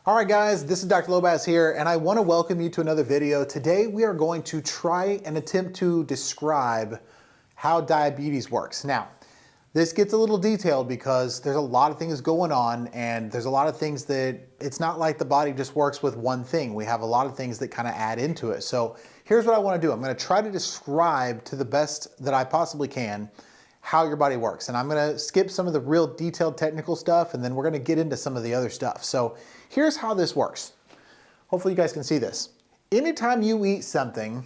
All right guys, this is Dr. Lobacz here, and I want to welcome you to another video. Today we are going to try and attempt to describe how diabetes works. Now, this gets a little detailed because there's a lot of things going on, and there's a lot of things that it's not like the body just works with one thing. We have a lot of things that kind of add into it. So here's what I want to do. I'm going to try to describe to the best that I possibly can how your body works. And I'm going to skip some of the real detailed technical stuff, and then we're going to get into some of the other stuff. So here's how this works. Hopefully you guys can see this. Anytime you eat something,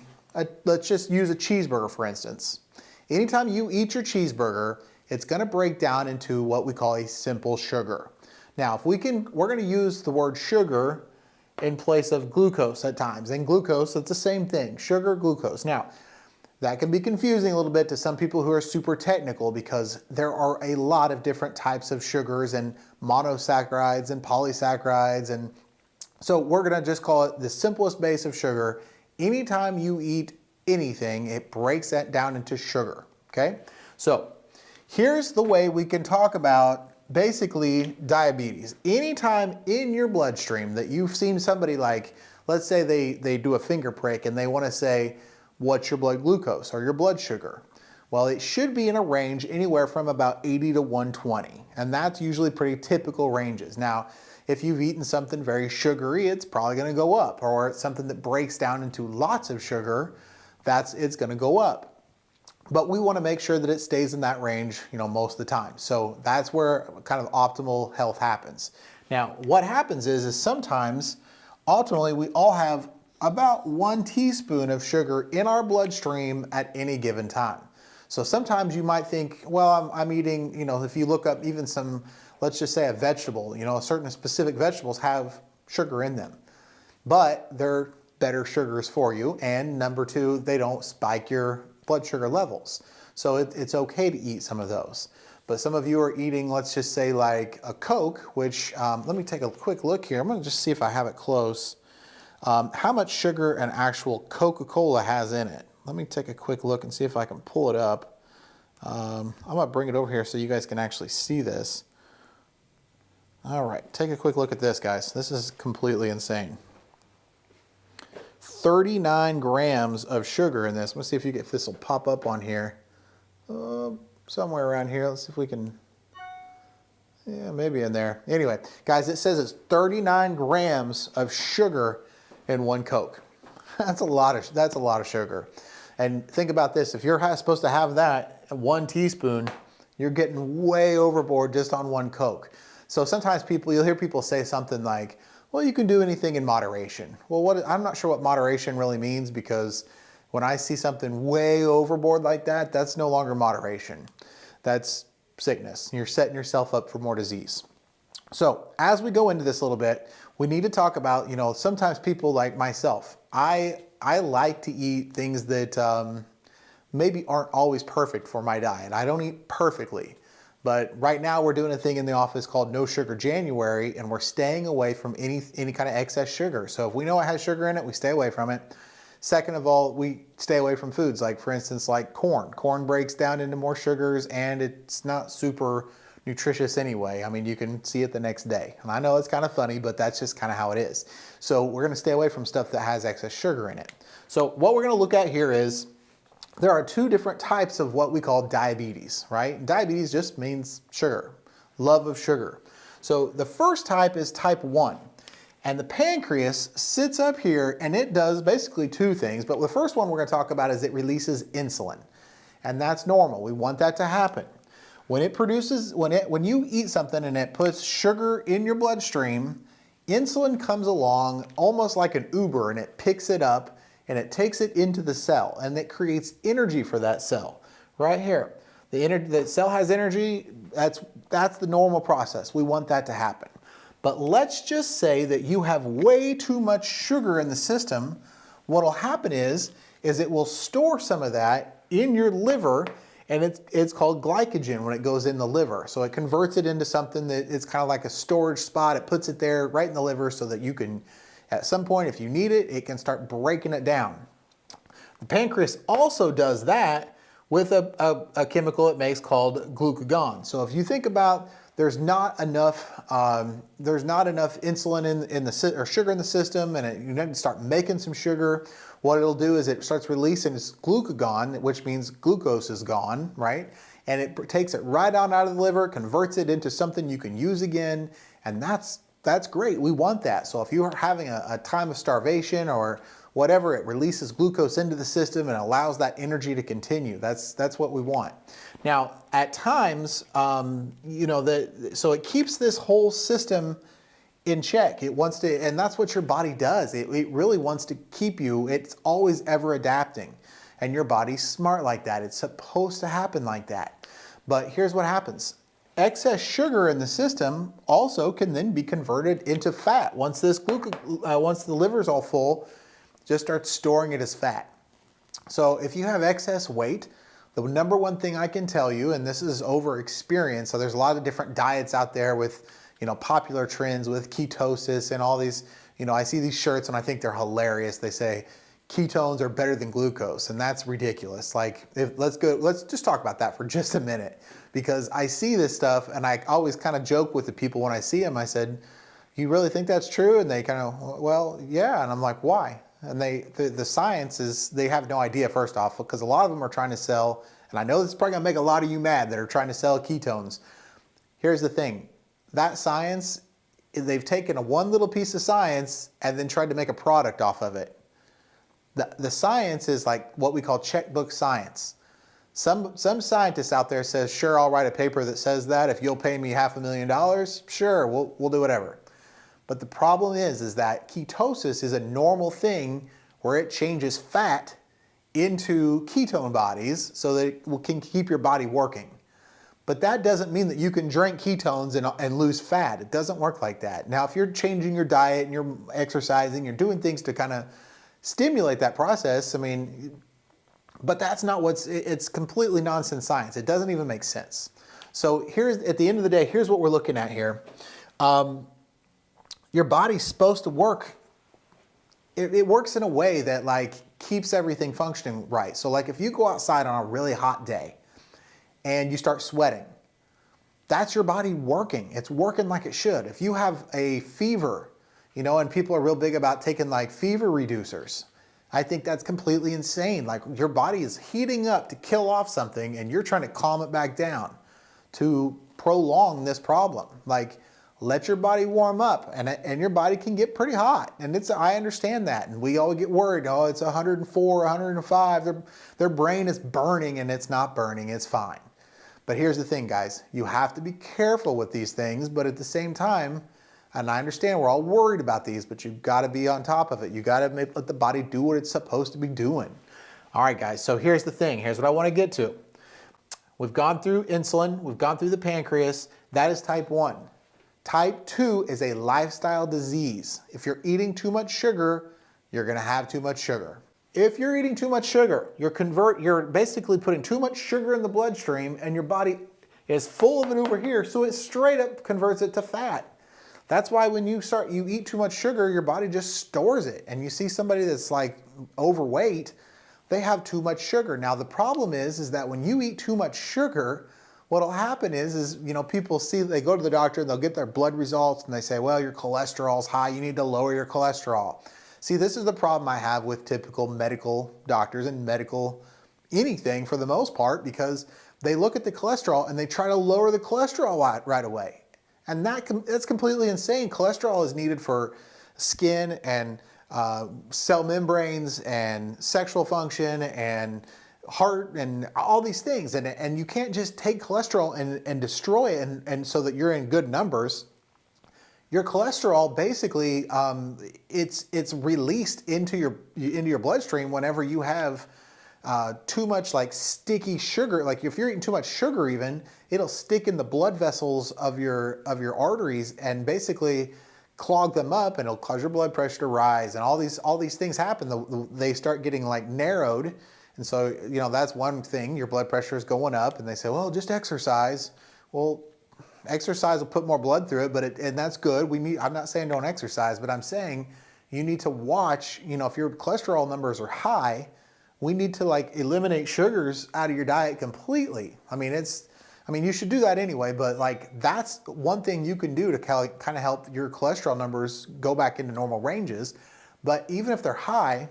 let's just use a cheeseburger for instance. Anytime you eat your cheeseburger, it's going to break down into what we call a simple sugar. Now, if we're going to use the word sugar in place of glucose at times. And glucose, it's the same thing, sugar, glucose. Now, that can be confusing a little bit to some people who are super technical because there are a lot of different types of sugars and monosaccharides and polysaccharides. And so we're going to just call it the simplest base of sugar. Anytime you eat anything, it breaks that down into sugar. Okay? So here's the way we can talk about basically diabetes. Anytime in your bloodstream that you've seen somebody, like, let's say they do a finger prick and they want to say, what's your blood glucose or your blood sugar? Well, it should be in a range anywhere from about 80 to 120. And that's usually pretty typical ranges. Now, if you've eaten something very sugary, it's probably going to go up. Or something that breaks down into lots of sugar, it's going to go up. But we want to make sure that it stays in that range, most of the time. So that's where kind of optimal health happens. Now, what happens is sometimes, ultimately, we all have about 1 teaspoon of sugar in our bloodstream at any given time. So sometimes you might think, well, I'm eating, if you look up even some, let's just say a vegetable, certain specific vegetables have sugar in them, but they're better sugars for you. And number two, they don't spike your blood sugar levels. So it's okay to eat some of those. But some of you are eating, let's just say like a Coke, which, let me take a quick look here. I'm gonna just see if I have it close. How much sugar an actual Coca-Cola has in it. Let me take a quick look and see if I can pull it up. I'm gonna bring it over here so you guys can actually see this. All right, take a quick look at this, guys. This is completely insane. 39 grams of sugar in this. Let's see if this will pop up on here. Somewhere around here. Let's see if we can. Yeah, maybe in there. Anyway, guys, it says it's 39 grams of sugar in one Coke. That's a lot of sugar. And think about this, if you're supposed to have that 1 teaspoon, you're getting way overboard just on one Coke. So sometimes you'll hear people say something like, well, you can do anything in moderation. Well, I'm not sure what moderation really means, because when I see something way overboard like that, that's no longer moderation. That's sickness. You're setting yourself up for more disease. So as we go into this a little bit, we need to talk about, sometimes people like myself, I like to eat things that maybe aren't always perfect for my diet. I don't eat perfectly, but right now we're doing a thing in the office called No Sugar January, and we're staying away from any kind of excess sugar. So if we know it has sugar in it, we stay away from it. Second of all, we stay away from foods like, for instance, like corn. Corn breaks down into more sugars, and it's not super nutritious anyway. I mean, you can see it the next day. And I know it's kind of funny, but that's just kind of how it is. So we're going to stay away from stuff that has excess sugar in it. So what we're going to look at here is there are 2 different types of what we call diabetes, right? Diabetes just means sugar, love of sugar. So the first type is type 1. And the pancreas sits up here, and it does basically 2 things. But the first one we're going to talk about is it releases insulin. And that's normal. We want that to happen. When you eat something and it puts sugar in your bloodstream, insulin comes along almost like an Uber, and it picks it up and it takes it into the cell, and it creates energy for that cell right here. The cell has energy. That's the normal process. We want that to happen. But let's just say that you have way too much sugar in the system. What will happen is it will store some of that in your liver, and it's called glycogen when it goes in the liver. So it converts it into something that it's kind of like a storage spot. It puts it there right in the liver so that you can, at some point, if you need it, it can start breaking it down. The pancreas also does that with a chemical it makes called glucagon. So if you think about there's not enough insulin in the or sugar in the system, and you need to start making some sugar. What it'll do is it starts releasing its glucagon, which means glucose is gone, right? And it takes it right on out of the liver, converts it into something you can use again, and that's great. We want that. So if you are having a time of starvation or whatever, it releases glucose into the system and allows that energy to continue. That's what we want. Now, at times, so it keeps this whole system in check. It wants to, and that's what your body does. It really wants to keep you. It's always ever adapting, and your body's smart like that. It's supposed to happen like that. But here's what happens. Excess sugar in the system also can then be converted into fat. Once once the liver's all full, just start storing it as fat. So if you have excess weight, the number one thing I can tell you, and this is over experience, so there's a lot of different diets out there with, popular trends with ketosis and all these, I see these shirts and I think they're hilarious. They say ketones are better than glucose, and that's ridiculous. Like, let's just talk about that for just a minute, because I see this stuff and I always kind of joke with the people when I see them. I said, "You really think that's true?" And they kind of, "Well, yeah." And I'm like, "Why?" And the science is, they have no idea, first off, because a lot of them are trying to sell, and I know this is probably gonna make a lot of you mad that are trying to sell ketones. Here's the thing, that science, they've taken one little piece of science and then tried to make a product off of it. The science is like what we call checkbook science. Some scientist out there says, "Sure, I'll write a paper that says that. If you'll pay me $500,000, sure, we'll do whatever." But the problem is that ketosis is a normal thing where it changes fat into ketone bodies so that it can keep your body working. But that doesn't mean that you can drink ketones and lose fat. It doesn't work like that. Now, if you're changing your diet and you're exercising, you're doing things to kind of stimulate that process, but that's not it's completely nonsense science. It doesn't even make sense. So at the end of the day, here's what we're looking at here. Your body's supposed to work. It works in a way that keeps everything functioning right. So if you go outside on a really hot day and you start sweating, that's your body working. It's working like it should. If you have a fever, and people are real big about taking fever reducers, I think that's completely insane. Your body is heating up to kill off something and you're trying to calm it back down to prolong this problem. Let your body warm up, and your body can get pretty hot, and I understand that, and we all get worried. Oh, it's 104, 105. Their brain is burning, and it's not burning. It's fine. But here's the thing, guys. You have to be careful with these things, but at the same time, and I understand we're all worried about these, but you've got to be on top of it. You got to let the body do what it's supposed to be doing. All right, guys. So here's the thing. Here's what I want to get to. We've gone through insulin. We've gone through the pancreas. That is type 1. Type 2 is a lifestyle disease. If you're eating too much sugar, you're going to have too much sugar. If you're eating too much sugar, you're basically putting too much sugar in the bloodstream, and your body is full of it over here, so it straight up converts it to fat. That's why when you eat too much sugar, your body just stores it. And you see somebody that's overweight, they have too much sugar. Now the problem is that when you eat too much sugar, what'll happen is people they go to the doctor and they'll get their blood results and they say, well, your cholesterol's high, you need to lower your cholesterol. See, this is the problem I have with typical medical doctors and medical anything for the most part, because they look at the cholesterol and they try to lower the cholesterol right away. And that's completely insane. Cholesterol is needed for skin and cell membranes and sexual function and heart and all these things, and you can't just take cholesterol and destroy it and so that you're in good numbers. Your cholesterol basically it's released into your bloodstream whenever you have too much sticky sugar. If you're eating too much sugar, even it'll stick in the blood vessels of your arteries and basically clog them up, and it'll cause your blood pressure to rise, and all these things happen. They start getting narrowed. And so, that's one thing. Your blood pressure is going up, and they say, well, just exercise. Well, exercise will put more blood through it, and that's good. I'm not saying don't exercise, but I'm saying you need to watch, if your cholesterol numbers are high, we need to eliminate sugars out of your diet completely. I mean, you should do that anyway, but like that's one thing you can do to kind of help your cholesterol numbers go back into normal ranges. But even if they're high,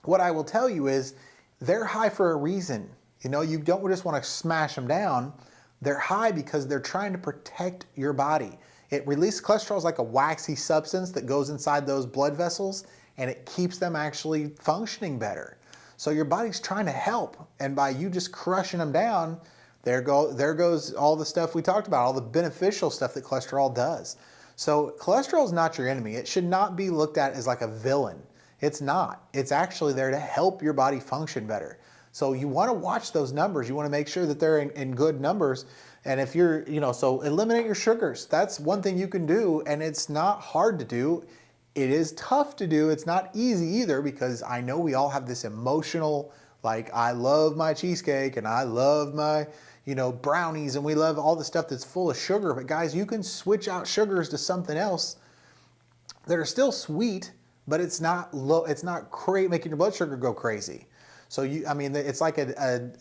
what I will tell you is they're high for a reason. You know, you don't just want to smash them down. They're high because they're trying to protect your body. It releases cholesterol is like a waxy substance that goes inside those blood vessels, and it keeps them actually functioning better. So your body's trying to help, and by you just crushing them down, there goes all the stuff we talked about, all the beneficial stuff that cholesterol does. So cholesterol is not your enemy. It should not be looked at as like a villain. It's not. It's actually there to help your body function better. So you want to watch those numbers. You want to make sure that they're in good numbers. And if you're, so eliminate your sugars. That's one thing you can do, and it's not hard to do. It is tough to do. It's not easy either, because I know we all have this emotional, like, I love my cheesecake and I love my, brownies, and we love all the stuff that's full of sugar. But guys, you can switch out sugars to something else that are still sweet, but it's not making your blood sugar go crazy. So it's like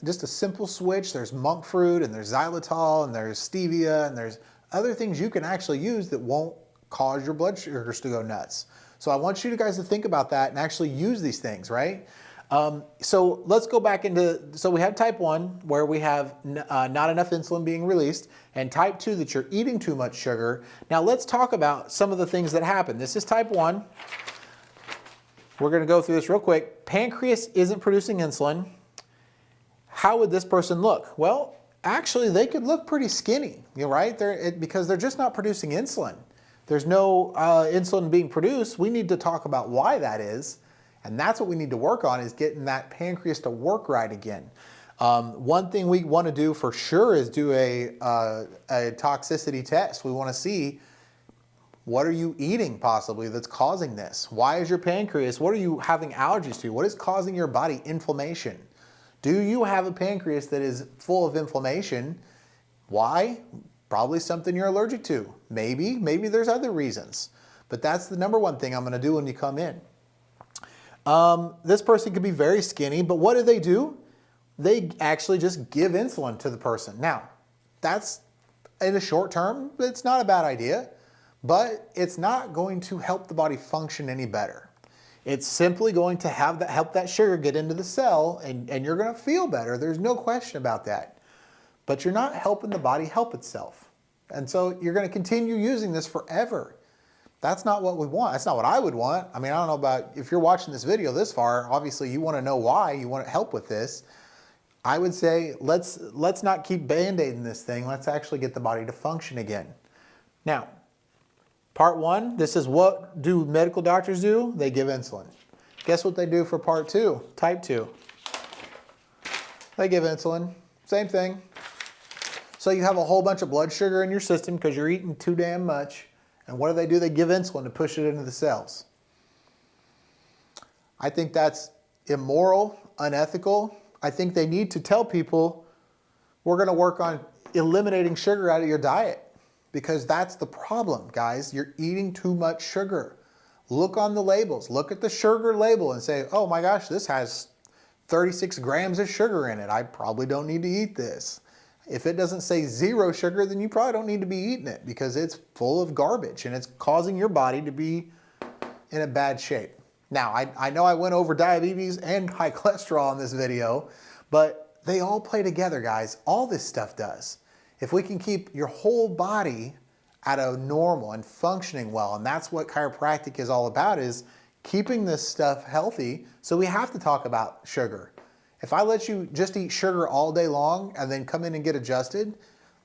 just a simple switch. There's monk fruit, and there's xylitol, and there's stevia, and there's other things you can actually use that won't cause your blood sugars to go nuts. So I want you guys to think about that and actually use these things, right? So let's go back so we have type 1, where we have not enough insulin being released, and type 2, that you're eating too much sugar. Now let's talk about some of the things that happen. This is type 1. We're going to go through this real quick. Pancreas isn't producing insulin. How would this person look? Well, actually, they could look pretty skinny, right? Because they're just not producing insulin. There's no insulin being produced. We need to talk about why that is. And that's what we need to work on, is getting that pancreas to work right again. One thing we want to do for sure is do a toxicity test. We want to see, what are you eating possibly that's causing this? Why is your pancreas, what are you having allergies to? What is causing your body inflammation? Do you have a pancreas that is full of inflammation? Why? Probably something you're allergic to. Maybe there's other reasons. But that's the number one thing I'm going to do when you come in. This person could be very skinny, but what do? They actually just give insulin to the person. Now, that's in the short term, it's not a bad idea, but it's not going to help the body function any better. It's simply going to help that sugar get into the cell, and you're going to feel better. There's no question about that. But you're not helping the body help itself. And so you're going to continue using this forever. That's not what we want. That's not what I would want. I mean, I don't know about, if you're watching this video this far, obviously you want to know why, you want help with this. I would say let's not keep band-aiding this thing. Let's actually get the body to function again. Now, part 1, this is what do medical doctors do? They give insulin. Guess what they do for part 2, type 2? They give insulin. Same thing. So you have a whole bunch of blood sugar in your system because you're eating too damn much. And what do? They give insulin to push it into the cells. I think that's immoral, unethical. I think they need to tell people, we're going to work on eliminating sugar out of your diet, because that's the problem, guys. You're eating too much sugar. Look on the labels. Look at the sugar label and say, oh my gosh, this has 36 grams of sugar in it. I probably don't need to eat this. If it doesn't say 0 sugar, then you probably don't need to be eating it, because it's full of garbage and it's causing your body to be in a bad shape. Now, I know I went over diabetes and high cholesterol in this video, but they all play together, guys. All this stuff does. If we can keep your whole body at a normal and functioning well, and that's what chiropractic is all about, is keeping this stuff healthy. So we have to talk about sugar. If I let you just eat sugar all day long and then come in and get adjusted,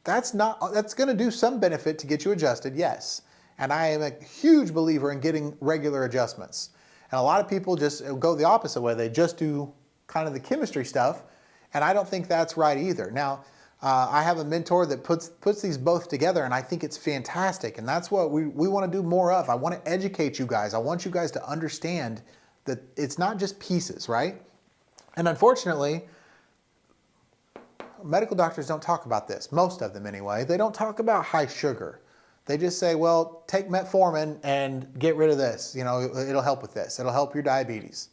that's going to do some benefit to get you adjusted, yes. And I am a huge believer in getting regular adjustments. And a lot of people just go the opposite way. They just do kind of the chemistry stuff, and I don't think that's right either. Now, I have a mentor that puts these both together, and I think it's fantastic. And that's what we want to do more of. I want to educate you guys. I want you guys to understand that it's not just pieces, right? And unfortunately, medical doctors don't talk about this. Most of them anyway. They don't talk about high sugar. They just say, well, take metformin and get rid of this. It'll help with this. It'll help your diabetes.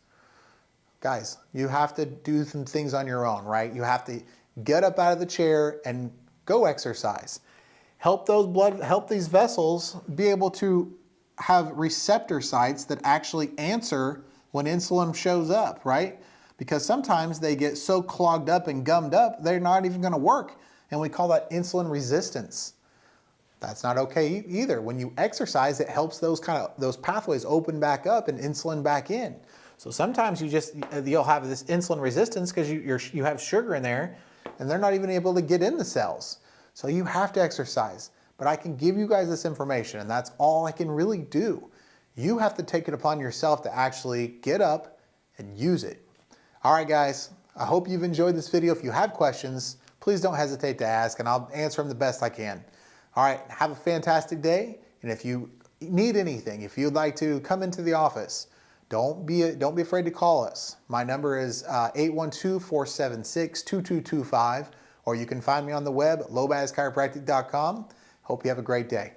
Guys, you have to do some things on your own, right? You have to get up out of the chair and go exercise. Help these vessels be able to have receptor sites that actually answer when insulin shows up, right? Because sometimes they get so clogged up and gummed up, they're not even gonna work. And we call that insulin resistance. That's not okay either. When you exercise, it helps those pathways open back up and insulin back in. So sometimes you'll have this insulin resistance because you have sugar in there and they're not even able to get in the cells. So you have to exercise. But I can give you guys this information, and that's all I can really do. You have to take it upon yourself to actually get up and use it. All right, guys, I hope you've enjoyed this video. If you have questions, please don't hesitate to ask, and I'll answer them the best I can. All right, have a fantastic day, and if you need anything, if you'd like to come into the office, don't be afraid to call us. My number is 812-476-2225, or you can find me on the web at lobaczchiropractic.com. Hope you have a great day.